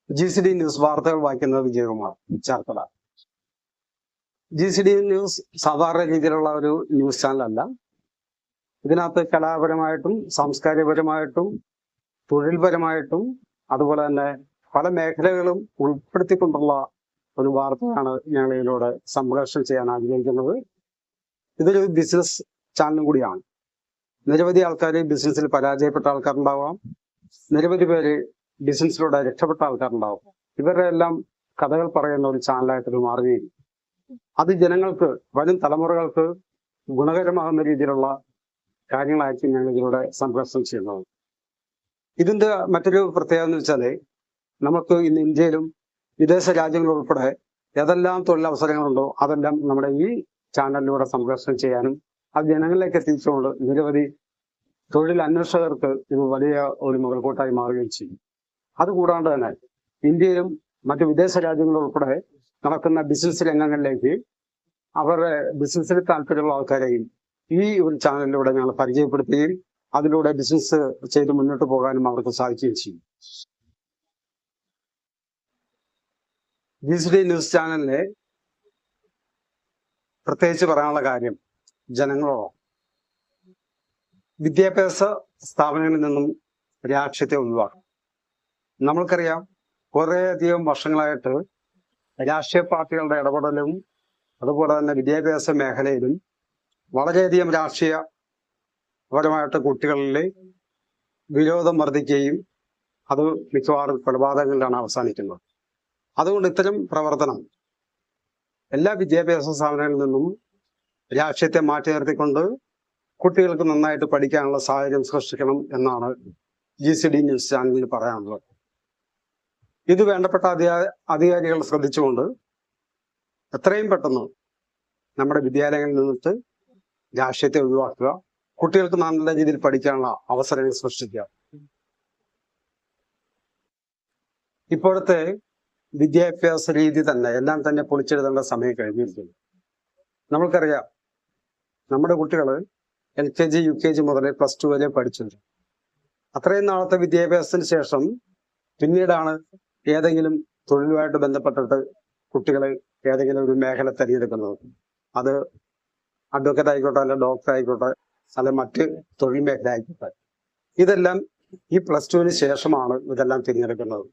GCD news വാർത്തകൾ വായിക്കുന്നത് Vijayakumar Cherthala. GCD news സാധാരണ രീതിയിലുള്ള ഒരു ന്യൂസ് ചാനലല്ല. ഇതിനകത്ത് കലാപരമായിട്ടും സാംസ്കാരികപരമായിട്ടും തൊഴിൽപരമായിട്ടും അതുപോലെ തന്നെ പല മേഖലകളും ഉൾപ്പെടുത്തിക്കൊണ്ടുള്ള ഒരു വാർത്തയാണ് ഞങ്ങൾ ഇതിലൂടെ സംപ്രേഷണം ചെയ്യാൻ ആഗ്രഹിക്കുന്നത്. ഇതൊരു ബിസിനസ് ചാനലും കൂടിയാണ്. നിരവധി ആൾക്കാർ ബിസിനസ്സിൽ പരാജയപ്പെട്ട ആൾക്കാരുണ്ടാവാം, നിരവധി പേര് ബിസിനസ്സിലൂടെ രക്ഷപ്പെട്ട ആൾക്കാരുണ്ടാവും. ഇവരുടെ എല്ലാം കഥകൾ പറയുന്ന ഒരു ചാനലായിട്ട് മാറുകയും അത് ജനങ്ങൾക്ക്, വരും തലമുറകൾക്ക് ഗുണകരമാകുന്ന രീതിയിലുള്ള കാര്യങ്ങളായിരിക്കും ഞങ്ങൾ ഇതിലൂടെ സംപ്രേഷണം ചെയ്യുന്നത്. ഇതിന്റെ മറ്റൊരു പ്രത്യേകത എന്ന് വെച്ചാൽ, നമുക്ക് ഇന്ന് ഇന്ത്യയിലും വിദേശ രാജ്യങ്ങളുൾപ്പെടെ ഏതെല്ലാം തൊഴിലവസരങ്ങളുണ്ടോ അതെല്ലാം നമ്മുടെ ഈ ചാനലിലൂടെ സംപ്രേഷണം ചെയ്യാനും അത് ജനങ്ങളിലേക്ക് എത്തിച്ചുകൊണ്ട് നിരവധി തൊഴിൽ അന്വേഷകർക്ക് ഇത് വലിയ ഒരു മുതൽക്കൂട്ടായി മാറുകയും ചെയ്യും. അതുകൂടാണ്ട് തന്നെ ഇന്ത്യയിലും മറ്റു വിദേശ രാജ്യങ്ങളുൾപ്പെടെ നടക്കുന്ന ബിസിനസ് രംഗങ്ങളിലേക്ക് അവരുടെ ബിസിനസ്സിൽ താല്പര്യമുള്ള ആൾക്കാരെയും ഈ ഒരു ചാനലിലൂടെ ഞങ്ങൾ പരിചയപ്പെടുത്തുകയും അതിലൂടെ ബിസിനസ് ചെയ്ത് മുന്നോട്ട് പോകാനും അവർക്ക് സാധിക്കുകയും ചെയ്യും. GCD ന്യൂസ് ചാനലിലെ പ്രത്യേകിച്ച് പറയാനുള്ള കാര്യം, ജനങ്ങളോടോ വിദ്യാഭ്യാസ സ്ഥാപനങ്ങളിൽ നിന്നും രാഷ്ട്രീയത്തെ ഒഴിവാക്കും. നമ്മൾക്കറിയാം, കുറേയധികം വർഷങ്ങളായിട്ട് രാഷ്ട്രീയ പാർട്ടികളുടെ ഇടപെടലും അതുപോലെ തന്നെ വിദ്യാഭ്യാസ മേഖലയിലും വളരെയധികം രാഷ്ട്രീയപരമായിട്ട് കുട്ടികളിൽ വിരോധം വർദ്ധിക്കുകയും അത് മിക്കവാറും കൊലപാതകങ്ങളിലാണ് അവസാനിക്കുന്നത്. അതുകൊണ്ട് ഇത്തരം പ്രവർത്തനം എല്ലാ വിദ്യാഭ്യാസ സ്ഥാപനങ്ങളിൽ നിന്നും രാഷ്ട്രീയത്തെ മാറ്റി നിർത്തിക്കൊണ്ട് കുട്ടികൾക്ക് നന്നായിട്ട് പഠിക്കാനുള്ള സാഹചര്യം സൃഷ്ടിക്കണം എന്നാണ് GCD ന്യൂസ് ചാനലിൽ പറയാനുള്ളത്. ഇത് വേണ്ടപ്പെട്ട അധികാരികൾ ശ്രദ്ധിച്ചുകൊണ്ട് എത്രയും പെട്ടെന്ന് നമ്മുടെ വിദ്യാലയങ്ങളിൽ നിന്നിട്ട് രാഷ്ട്രീയത്തെ ഒഴിവാക്കുക, കുട്ടികൾക്ക് നല്ല രീതിയിൽ പഠിക്കാനുള്ള അവസരങ്ങൾ സൃഷ്ടിക്കുക. ഇപ്പോഴത്തെ വിദ്യാഭ്യാസ രീതി തന്നെ എല്ലാം തന്നെ പൊളിച്ചെഴുതേണ്ട സമയം കഴിഞ്ഞിരിക്കുന്നു. നമ്മൾക്കറിയാം, നമ്മുടെ കുട്ടികൾ LKG UKG മുതൽ +2 വരെ പഠിച്ചിട്ടുണ്ട്. അത്രയും നാളത്തെ വിദ്യാഭ്യാസത്തിന് ശേഷം പിന്നീടാണ് ഏതെങ്കിലും തൊഴിലുമായിട്ട് ബന്ധപ്പെട്ടിട്ട് കുട്ടികൾ ഏതെങ്കിലും ഒരു മേഖല തിരഞ്ഞെടുക്കുന്നത്. അത് അഡ്വക്കേറ്റ് ആയിക്കോട്ടെ, അല്ല ഡോക്ടർ ആയിക്കോട്ടെ, അല്ല മറ്റ് തൊഴിൽ മേഖല ആയിക്കോട്ടെ. ഇതെല്ലാം ഈ +2-ന് ശേഷമാണ് ഇതെല്ലാം തിരഞ്ഞെടുക്കുന്നത്.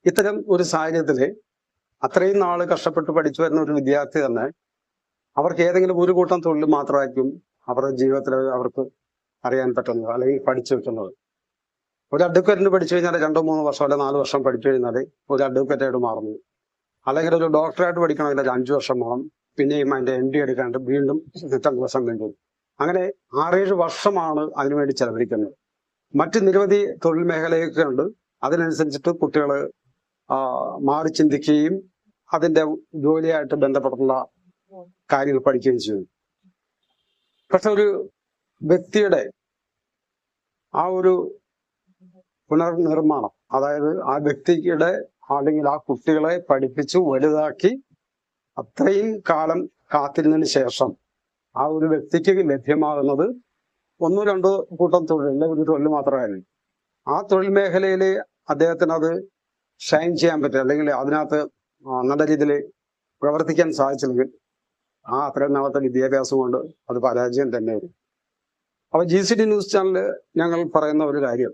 ഇത്തരം ഒരു സാഹചര്യത്തില് അത്രയും നാള് കഷ്ടപ്പെട്ട് പഠിച്ചു വരുന്ന ഒരു വിദ്യാർത്ഥി തന്നെ അവർക്ക് ഏതെങ്കിലും ഒരു കൂട്ടം തൊഴിൽ മാത്രമായിരിക്കും അവരുടെ ജീവിതത്തിൽ അവർക്ക് അറിയാൻ പറ്റുന്നത് അല്ലെങ്കിൽ പഠിച്ചു വെക്കുന്നത്. ഒരു അഡ്വക്കേറ്റിന് പഠിച്ചു കഴിഞ്ഞാൽ 2-3 വർഷം അല്ലെ 4 വർഷം പഠിച്ചു കഴിഞ്ഞാൽ ഒരു അഡ്വക്കേറ്റായിട്ട് മാറുന്നു. അല്ലെങ്കിൽ ഒരു ഡോക്ടറായിട്ട് പഠിക്കണമെങ്കിൽ 5 വർഷം വേണം. പിന്നെയും അതിന്റെ MD എടുക്കാണ്ട് വീണ്ടും 8 വർഷം വേണ്ടി. അങ്ങനെ 6-7 വർഷമാണ് അതിനുവേണ്ടി ചെലവഴിക്കുന്നത്. മറ്റ് നിരവധി തൊഴിൽ മേഖലയൊക്കെ ഉണ്ട്. അതിനനുസരിച്ചിട്ട് കുട്ടികൾ മാറി ചിന്തിക്കുകയും അതിന്റെ ജോലിയായിട്ട് ബന്ധപ്പെട്ടുള്ള കാര്യങ്ങൾ പഠിക്കുകയും ചെയ്യും. പക്ഷെ ഒരു വ്യക്തിയുടെ ആ ഒരു പുനർനിർമ്മാണം, അതായത് ആ വ്യക്തിയുടെ അല്ലെങ്കിൽ ആ കുട്ടികളെ പഠിപ്പിച്ചു വലുതാക്കി അത്രയും കാലം കാത്തിരുന്നതിന് ശേഷം ആ ഒരു വ്യക്തിക്ക് ലഭ്യമാകുന്നത് 1-2 കൂട്ടം തൊഴിൽ, ഒരു തൊഴിൽ മാത്രമായിരുന്നു. ആ തൊഴിൽ മേഖലയിൽ അദ്ദേഹത്തിന് അത് ഷൈൻ ചെയ്യാൻ പറ്റും, അല്ലെങ്കിൽ അതിനകത്ത് നല്ല രീതിയിൽ പ്രവർത്തിക്കാൻ സാധിച്ചില്ലെങ്കിൽ ആ അത്രയും നാളത്തെ വിദ്യാഭ്യാസം കൊണ്ട് അത് പരാജയം തന്നെ വരും. അപ്പൊ GCD ന്യൂസ് ചാനല് ഞങ്ങൾ പറയുന്ന ഒരു കാര്യം,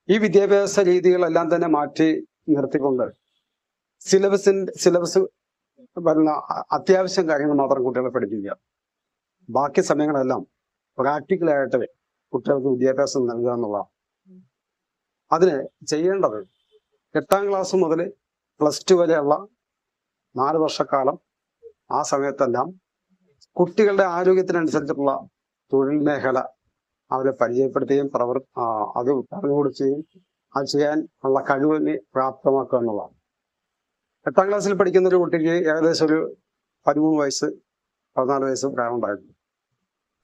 ഈ വിദ്യാഭ്യാസ രീതികളെല്ലാം തന്നെ മാറ്റി നിർത്തിക്കൊണ്ട് സിലബസ് വരുന്ന അത്യാവശ്യം കാര്യങ്ങൾ മാത്രം കുട്ടികളെ പഠിപ്പിക്കുക. ബാക്കി സമയങ്ങളെല്ലാം പ്രാക്ടിക്കലായിട്ട് കുട്ടികൾക്ക് വിദ്യാഭ്യാസം നൽകുക എന്നുള്ളതാണ്. അതിന് ചെയ്യേണ്ടത് 8ാം ക്ലാസ് മുതൽ +2 വരെയുള്ള 4 വർഷക്കാലം ആ സമയത്തെല്ലാം കുട്ടികളുടെ ആരോഗ്യത്തിനനുസരിച്ചുള്ള തൊഴിൽ മേഖല അവരെ പരിചയപ്പെടുത്തുകയും അത് പറഞ്ഞു കൊടുക്കുകയും അത് ചെയ്യാൻ ഉള്ള കഴിവിനെ പ്രാപ്തമാക്കുക എന്നുള്ളതാണ്. 8ാം ക്ലാസ്സിൽ പഠിക്കുന്ന ഒരു കുട്ടിക്ക് ഏകദേശം ഒരു 13 വയസ്സ് 14 വയസ്സ് പ്രായം ഉണ്ടായിരുന്നു.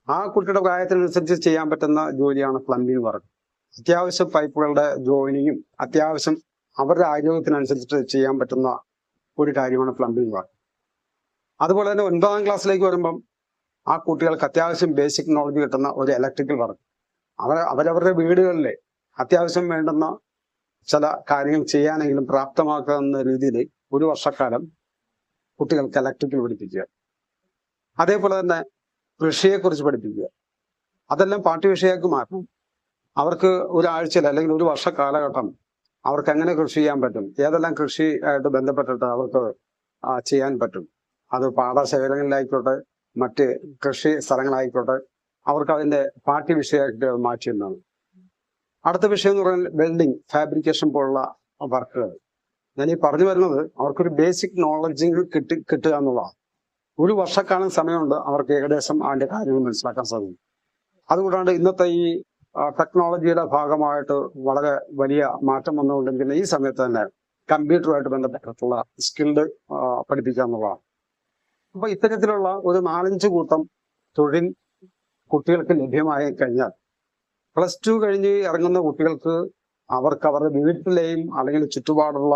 ആ കുട്ടിയുടെ പ്രായത്തിനനുസരിച്ച് ചെയ്യാൻ പറ്റുന്ന ജോലിയാണ് പ്ലംബിംഗ് വർക്ക്. അത്യാവശ്യം പൈപ്പുകളുടെ ജോയിനിങ്ങും അത്യാവശ്യം അവരുടെ ആരോഗ്യത്തിനനുസരിച്ചിട്ട് ചെയ്യാൻ പറ്റുന്ന ഒരു കാര്യമാണ് പ്ലംബിംഗ് വർക്ക്. അതുപോലെ തന്നെ 9ാം ക്ലാസ്സിലേക്ക് വരുമ്പം ആ കുട്ടികൾക്ക് അത്യാവശ്യം ബേസിക് നോളജ് കിട്ടുന്ന ഒരു ഇലക്ട്രിക്കൽ വർക്ക്. അവരവരുടെ വീടുകളിലെ അത്യാവശ്യം വേണ്ടുന്ന ചില കാര്യങ്ങൾ ചെയ്യാനെങ്കിലും പ്രാപ്തമാക്കുന്ന രീതിയിൽ ഒരു വർഷക്കാലം കുട്ടികൾക്ക് ഇലക്ട്രിക്കൽ പഠിപ്പിക്കുക. അതേപോലെ തന്നെ കൃഷിയെക്കുറിച്ച് പഠിപ്പിക്കുക. അതെല്ലാം പാഠ്യവിഷയമാക്കി മാറ്റണം. അവർക്ക് ഒരാഴ്ചയിൽ അല്ലെങ്കിൽ ഒരു വർഷ കാലഘട്ടം അവർക്ക് എങ്ങനെ കൃഷി ചെയ്യാൻ പറ്റും, ഏതെല്ലാം കൃഷി ആയിട്ട് ബന്ധപ്പെട്ടിട്ട് അവർക്ക് ചെയ്യാൻ പറ്റും, അത് പാടശേഖരങ്ങളിലായിക്കോട്ടെ മറ്റ് കൃഷി സ്ഥലങ്ങളായിക്കോട്ടെ, അവർക്ക് അതിന്റെ പാഠ്യവിഷയമായിട്ട് മാറ്റിയെന്നാണ്. അടുത്ത വിഷയം എന്ന് പറയുന്നത് വെൽഡിങ്, ഫാബ്രിക്കേഷൻ പോലുള്ള വർക്കുകൾ. ഞാൻ ഈ പറഞ്ഞു വരുന്നത് അവർക്കൊരു ബേസിക് നോളജിങ് കിട്ടുക എന്നുള്ളതാണ്. ഒരു വർഷക്കാലം സമയമുണ്ട് അവർക്ക് ഏകദേശം അതിന്റെ കാര്യങ്ങൾ മനസ്സിലാക്കാൻ സാധിക്കും. അതുകൂടാണ്ട് ഇന്നത്തെ ഈ ടെക്നോളജിയുടെ ഭാഗമായിട്ട് വളരെ വലിയ മാറ്റം വന്നുകൊണ്ടിരിക്കുന്ന ഈ സമയത്ത് തന്നെ കമ്പ്യൂട്ടറുമായിട്ട് ബന്ധപ്പെട്ടിട്ടുള്ള സ്കിൽഡ് പഠിപ്പിക്കുക എന്നുള്ളതാണ്. അപ്പൊ ഇത്തരത്തിലുള്ള ഒരു 4-5 കൂട്ടം തൊഴിൽ കുട്ടികൾക്ക് ലഭ്യമായി കഴിഞ്ഞാൽ +2 കഴിഞ്ഞ് ഇറങ്ങുന്ന കുട്ടികൾക്ക് അവർക്ക് അവരുടെ വീട്ടിലെയും അല്ലെങ്കിൽ ചുറ്റുപാടുള്ള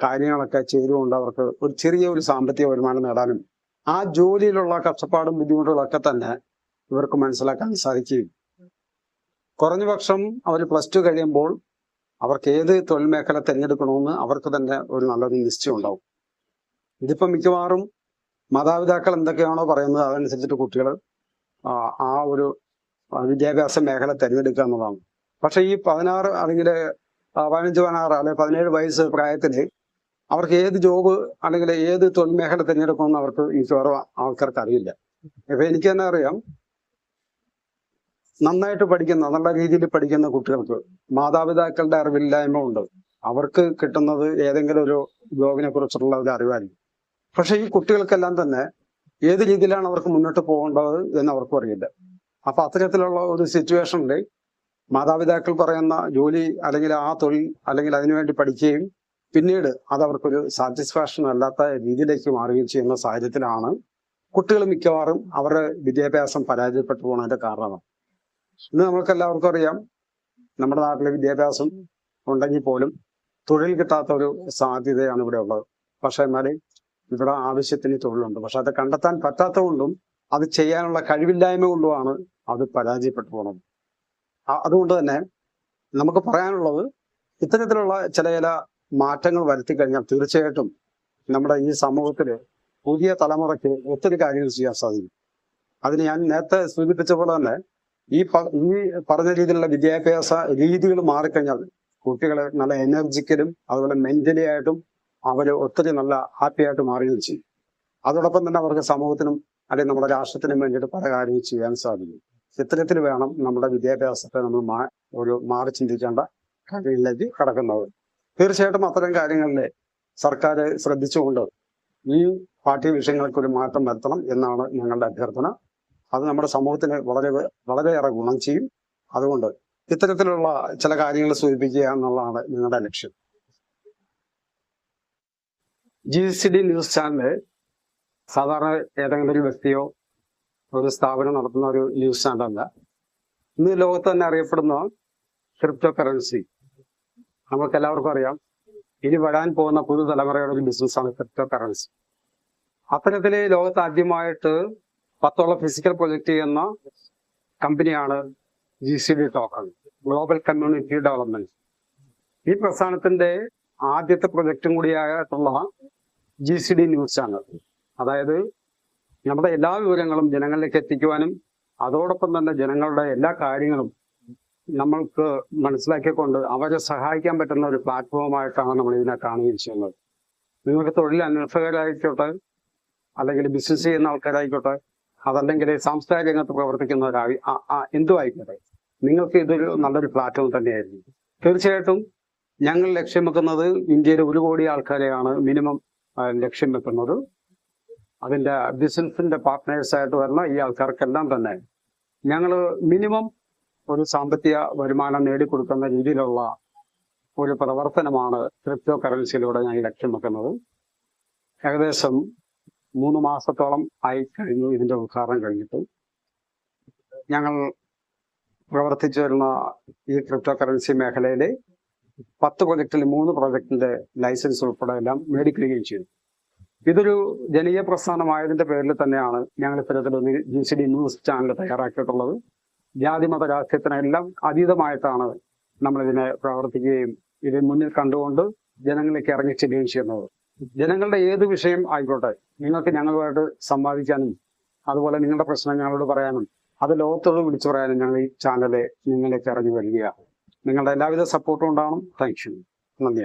കാര്യങ്ങളൊക്കെ ചെയ്തുകൊണ്ട് അവർക്ക് ഒരു ചെറിയ സാമ്പത്തിക വരുമാനം നേടാനും ആ ജോലിയിലുള്ള കഷ്ടപ്പാടും ബുദ്ധിമുട്ടുകളൊക്കെ തന്നെ ഇവർക്ക് മനസ്സിലാക്കാൻ സാധിക്കുകയും കുറഞ്ഞ പക്ഷം അവർ +2 കഴിയുമ്പോൾ അവർക്ക് ഏത് തൊഴിൽ മേഖല തിരഞ്ഞെടുക്കണമെന്ന് അവർക്ക് തന്നെ ഒരു നല്ലൊരു നിശ്ചയം ഉണ്ടാവും. ഇതിപ്പം മിക്കവാറും മാതാപിതാക്കൾ എന്തൊക്കെയാണോ പറയുന്നത് അതനുസരിച്ചിട്ട് കുട്ടികൾ ആ ഒരു വിദ്യാഭ്യാസ മേഖല തിരഞ്ഞെടുക്കുക എന്നുള്ളതാണ്. പക്ഷെ ഈ 16 അല്ലെങ്കിൽ 15-16 അല്ലെങ്കിൽ 17 വയസ്സ് പ്രായത്തിൽ അവർക്ക് ഏത് ജോബ് അല്ലെങ്കിൽ ഏത് തൊഴിൽ മേഖല തിരഞ്ഞെടുക്കുമെന്ന് അവർക്ക് മിക്കവാറും ആൾക്കാർക്ക് അറിയില്ല. ഇപ്പൊ എനിക്ക് തന്നെ അറിയാം, നന്നായിട്ട് പഠിക്കുന്ന നല്ല രീതിയിൽ പഠിക്കുന്ന കുട്ടികൾക്ക് മാതാപിതാക്കളുടെ അറിവില്ലായ്മ ഉണ്ട്. അവർക്ക് കിട്ടുന്നത് ഏതെങ്കിലും ഒരു ജോബിനെ കുറിച്ചുള്ള ഒരു അറിവായിരിക്കും. പക്ഷെ ഈ കുട്ടികൾക്കെല്ലാം തന്നെ ഏത് രീതിയിലാണ് അവർക്ക് മുന്നോട്ട് പോകേണ്ടത് എന്ന് അവർക്കും അറിയില്ല. അപ്പൊ അത്തരത്തിലുള്ള ഒരു സിറ്റുവേഷനിൽ മാതാപിതാക്കൾ പറയുന്ന ജോലി അല്ലെങ്കിൽ ആ തൊഴിൽ അല്ലെങ്കിൽ അതിനുവേണ്ടി പഠിക്കുകയും പിന്നീട് അത് അവർക്കൊരു സാറ്റിസ്ഫാക്ഷൻ അല്ലാത്ത രീതിയിലേക്ക് മാറുകയും ചെയ്യുന്ന സാഹചര്യത്തിലാണ് കുട്ടികൾ മിക്കവാറും അവരുടെ വിദ്യാഭ്യാസം പരാജയപ്പെട്ടു പോകുന്നതിന്റെ കാരണം. ഇന്ന് നമുക്ക് എല്ലാവർക്കും അറിയാം, നമ്മുടെ നാട്ടിലെ വിദ്യാഭ്യാസം ഉണ്ടെങ്കിൽ പോലും തൊഴിൽ കിട്ടാത്ത ഒരു സാധ്യതയാണ് ഇവിടെ ഉള്ളത്. പക്ഷെ എന്നാൽ ഇവിടെ ആവശ്യത്തിന് തൊഴിലുണ്ട്. പക്ഷെ അത് കണ്ടെത്താൻ പറ്റാത്തത് കൊണ്ടും അത് ചെയ്യാനുള്ള കഴിവില്ലായ്മ കൊണ്ടുമാണ് അത് പരാജയപ്പെട്ടു പോകുന്നത്. അതുകൊണ്ട് തന്നെ നമുക്ക് പറയാനുള്ളത്, ഇത്തരത്തിലുള്ള ചില മാറ്റങ്ങൾ വരുത്തി കഴിഞ്ഞാൽ തീർച്ചയായിട്ടും നമ്മുടെ ഈ സമൂഹത്തില് പുതിയ തലമുറയ്ക്ക് ഒത്തിരി കാര്യങ്ങൾ ചെയ്യാൻ സാധിക്കും. അതിന് ഞാൻ നേരത്തെ സൂചിപ്പിച്ച പോലെ തന്നെ ഈ പറഞ്ഞ രീതിയിലുള്ള വിദ്യാഭ്യാസ രീതികൾ മാറിക്കഴിഞ്ഞാൽ കുട്ടികളെ നല്ല എനർജിക്കലും അതുപോലെ മെന്റലി ആയിട്ടും അവര് ഒത്തിരി നല്ല ഹാപ്പി ആയിട്ട് മാറുകയും ചെയ്യും. അതോടൊപ്പം തന്നെ അവർക്ക് സമൂഹത്തിനും അല്ലെങ്കിൽ നമ്മുടെ രാഷ്ട്രത്തിനും വേണ്ടിയിട്ട് പല കാര്യങ്ങൾ ചെയ്യാൻ സാധിക്കും. ഇത്തരത്തിൽ വേണം നമ്മുടെ വിദ്യാഭ്യാസത്തെ നമ്മൾ മാറി ചിന്തിക്കേണ്ട കാര്യങ്ങളിലേക്ക് കടക്കുന്നത്. തീർച്ചയായിട്ടും അത്തരം കാര്യങ്ങളിൽ സർക്കാർ ശ്രദ്ധിച്ചുകൊണ്ട് ഈ പാഠ്യവിഷയങ്ങൾക്ക് ഒരു മാറ്റം വരുത്തണം എന്നാണ് ഞങ്ങളുടെ അഭ്യർത്ഥന. അത് നമ്മുടെ സമൂഹത്തിന് വളരെയേറെ ഗുണം ചെയ്യും. അതുകൊണ്ട് ഇത്തരത്തിലുള്ള ചില കാര്യങ്ങൾ സൂചിപ്പിക്കുക എന്നുള്ളതാണ് നിങ്ങളുടെ ലക്ഷ്യം. GCD ന്യൂസ് ചാനൽ സാധാരണ ഏതെങ്കിലും ഒരു വ്യക്തിയോ ഒരു സ്ഥാപനം നടത്തുന്ന ഒരു ന്യൂസ് ചാനലല്ല. ഇന്ന് ലോകത്ത് തന്നെ അറിയപ്പെടുന്ന ക്രിപ്റ്റോ കറൻസി. നമുക്ക് എല്ലാവർക്കും അറിയാം, ഇനി വരാൻ പോകുന്ന പുതുതലമുറയുടെ ഒരു ബിസിനസ്സാണ് ക്രിപ്റ്റോ കറൻസി. അത്തരത്തില് ലോകത്ത് ആദ്യമായിട്ട് 10 ഫിസിക്കൽ പ്രൊജക്ട് ചെയ്യുന്ന കമ്പനിയാണ് GCD token, global community development. ഈ പ്രസ്ഥാനത്തിന്റെ ആദ്യത്തെ പ്രൊജക്റ്റും കൂടിയായിട്ടുള്ള GCD ന്യൂസ് ചാനൽ, അതായത് നമ്മുടെ എല്ലാ വിവരങ്ങളും ജനങ്ങളിലേക്ക് എത്തിക്കുവാനും അതോടൊപ്പം തന്നെ ജനങ്ങളുടെ എല്ലാ കാര്യങ്ങളും നമ്മൾക്ക് മനസ്സിലാക്കിക്കൊണ്ട് അവരെ സഹായിക്കാൻ പറ്റുന്ന ഒരു പ്ലാറ്റ്ഫോമായിട്ടാണ് നമ്മൾ ഇതിനെ കാണുകയും ചെയ്യുന്നത്. നിങ്ങൾക്ക് തൊഴിൽ അന്വേഷകരായിക്കോട്ടെ, അല്ലെങ്കിൽ ബിസിനസ് ചെയ്യുന്ന ആൾക്കാരായിക്കോട്ടെ, അതല്ലെങ്കിൽ സാംസ്കാരിക രംഗത്ത് പ്രവർത്തിക്കുന്നവരായി എന്തും ആയിക്കോട്ടെ, നിങ്ങൾക്ക് ഇതൊരു നല്ലൊരു പ്ലാറ്റ്ഫോം തന്നെയായിരിക്കും. തീർച്ചയായിട്ടും ഞങ്ങൾ ലക്ഷ്യം വെക്കുന്നത് ഇന്ത്യയിലെ 1 കോടി ആൾക്കാരെയാണ് മിനിമം ലക്ഷ്യം വെക്കുന്നത്. അതിന്റെ ബിസിനസിന്റെ പാർട്ട്നേഴ്സായിട്ട് വരുന്ന ഈ ആൾക്കാർക്കെല്ലാം തന്നെ ഞങ്ങൾ മിനിമം ഒരു സാമ്പത്തിക വരുമാനം നേടിക്കൊടുക്കുന്ന രീതിയിലുള്ള ഒരു പ്രവർത്തനമാണ് ക്രിപ്റ്റോ കറൻസിയിലൂടെ ഞങ്ങൾ ലക്ഷ്യം വെക്കുന്നത്. ഏകദേശം 3 മാസത്തോളം ആയി കഴിഞ്ഞു ഇതിന്റെ ഉദ്ഘാടനം കഴിഞ്ഞിട്ട്. ഞങ്ങൾ പ്രവർത്തിച്ചു വരുന്ന ഈ ക്രിപ്റ്റോ കറൻസി മേഖലയിലെ 10 പ്രൊജക്റ്റിൽ 3 പ്രൊജക്ടിന്റെ ലൈസൻസ് ഉൾപ്പെടെ എല്ലാം മേടിക്കുകയും ചെയ്തു. ഇതൊരു ജനകീയ പ്രസ്ഥാനമായതിന്റെ പേരിൽ തന്നെയാണ് ഞങ്ങൾ ഇത്തരത്തിലൊരു GCD ന്യൂസ് ചാനൽ തയ്യാറാക്കിയിട്ടുള്ളത്. ജാതി മത രാഷ്ട്രീയത്തിനെല്ലാം അതീതമായിട്ടാണ് നമ്മളിതിനെ പ്രവർത്തിക്കുകയും ഇത് മുന്നിൽ കണ്ടുകൊണ്ട് ജനങ്ങളിലേക്ക് ഇറങ്ങി ചെല്ലുകയും ചെയ്യുന്നത്. ജനങ്ങളുടെ ഏത് വിഷയം ആയിക്കോട്ടെ, നിങ്ങൾക്ക് ഞങ്ങളുമായിട്ട് സംവാദിക്കാനും അതുപോലെ നിങ്ങളുടെ പ്രശ്നം ഞങ്ങളോട് പറയാനും അത് ലോകത്തോട് വിളിച്ചു പറയാനും ഞങ്ങൾ ഈ ചാനല് നിങ്ങളിലേക്ക് ഇറങ്ങി വരികയാണ്. നിങ്ങളുടെ എല്ലാവിധ സപ്പോർട്ടും ഉണ്ടാവണം. Thank you. നന്ദി.